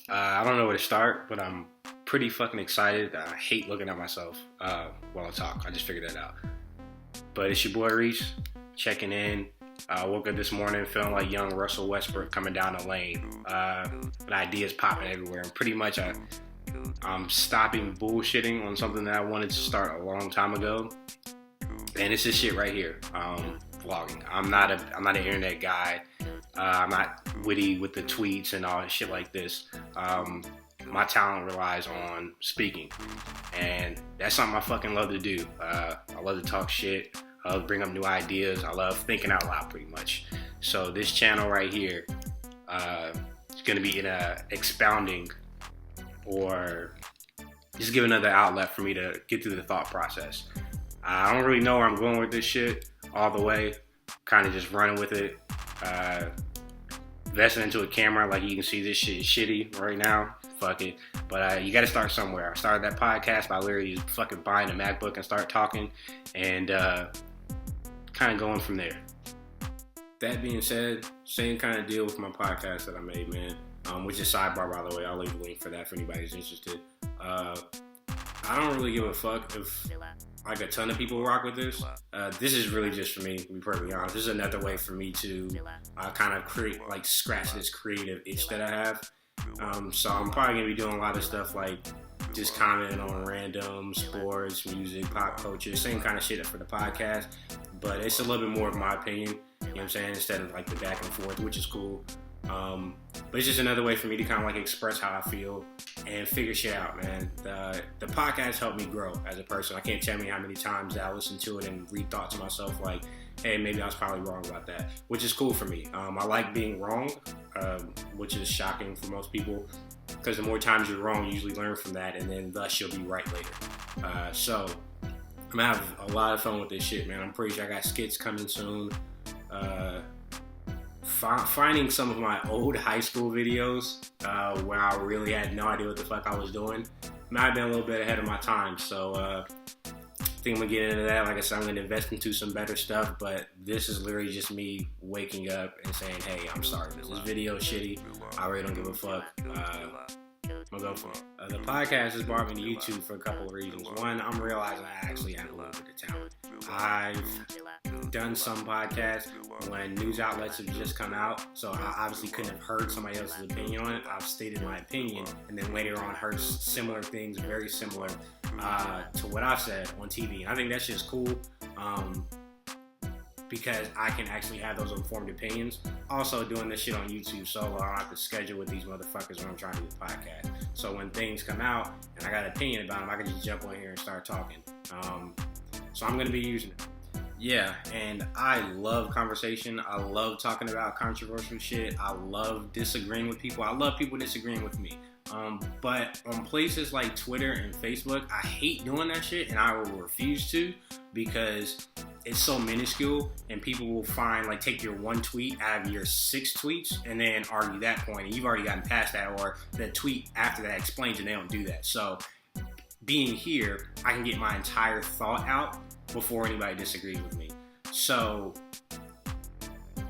I don't know where to start, but I'm pretty fucking excited. I hate looking at myself while I talk. I just figured that out. But it's your boy Reese, checking in. I woke up this morning feeling like young Russell Westbrook coming down the lane. With ideas popping everywhere. And pretty much I'm stopping bullshitting on something that I wanted to start a long time ago. And it's this shit right here. Vlogging. I'm not an internet guy. I'm not witty with the tweets and all that shit like this. My talent relies on speaking, and that's something I fucking love to do. I love to talk shit. I love to bring up new ideas. I love thinking out loud, pretty much. So this channel right here is going to be in a expounding, or just give another outlet for me to get through the thought process. I don't really know where I'm going with this shit all the way. Kind of just running with it. Investing into a camera, like you can see this shit is shitty right now. Fuck it. But you got to start somewhere. I started that podcast by literally just fucking buying a MacBook and start talking, and kind of going from there. That being said, same kind of deal with my podcast that I made, man. Which is sidebar, by the way. I'll leave a link for that for anybody who's interested. I don't really give a fuck if like a ton of people rock with this. This is really just for me, to be perfectly honest. This is another way for me to kind of create, like, scratch this creative itch that I have. So I'm probably gonna be doing a lot of stuff like just commenting on random sports, music, pop culture, same kind of shit for the podcast. But it's a little bit more of my opinion, you know what I'm saying, instead of like the back and forth, which is cool. But it's just another way for me to kind of like express how I feel and figure shit out, man. The podcast helped me grow as a person. I can't tell you how many times I listened to it and rethought to myself like, hey, maybe I was probably wrong about that, which is cool for me. I like being wrong, which is shocking for most people, because the more times you're wrong, you usually learn from that, and then thus you'll be right later. So I'm gonna have a lot of fun with this shit, man. I'm pretty sure I got skits coming soon. Finding some of my old high school videos where I really had no idea what the fuck I was doing might have been a little bit ahead of my time. So I think I'm gonna get into that. Like I said, I'm gonna invest into some better stuff, but this is literally just me waking up and saying, hey, I'm sorry, this video is shitty. I really don't give a fuck. I'm gonna go for it. The podcast has brought me to YouTube for a couple of reasons. One, I'm realizing I actually have a little bit of talent. I've done some podcasts when news outlets have just come out, so I obviously couldn't have heard somebody else's opinion on it. I've stated my opinion, and then later on heard similar things, very similar to what I've said on TV. And I think that's just cool. Because I can actually have those informed opinions. Also, doing this shit on YouTube solo, I don't have to schedule with these motherfuckers when I'm trying to do the podcast. So when things come out and I got an opinion about them, I can just jump on here and start talking. So I'm gonna be using it. Yeah, and I love conversation. I love talking about controversial shit. I love disagreeing with people. I love people disagreeing with me. But on places like Twitter and Facebook, I hate doing that shit, and I will refuse to, because it's so minuscule, and people will take your one tweet out of your 6 tweets and then argue that point, and you've already gotten past that, or the tweet after that explains, and they don't do that. So being here, I can get my entire thought out before anybody disagrees with me. So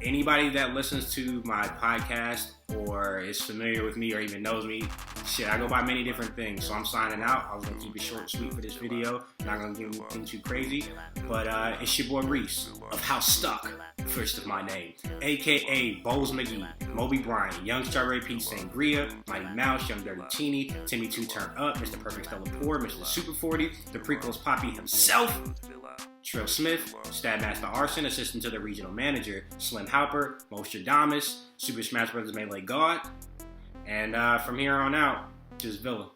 anybody that listens to my podcast or is familiar with me or even knows me, shit, I go by many different things. So I'm signing out. I was going to keep it short and sweet for this video. Not going to get anything too crazy. But it's your boy Reese of House Stuck, first of my name. A.K.A. Bowles McGee, Moby Bryant, Young Strawberry Pete Sangria, Mighty Mouse, Young Dirty Teeny, Timmy 2 Turn Up, Mr. Perfect Stella Poor, Mr. Super 40, the Prequels Poppy himself, Trill Smith, Stabmaster Arson, assistant to the regional manager, Slim Halper, Mostradamus, Super Smash Bros. Melee God, and from here on out, just Villa.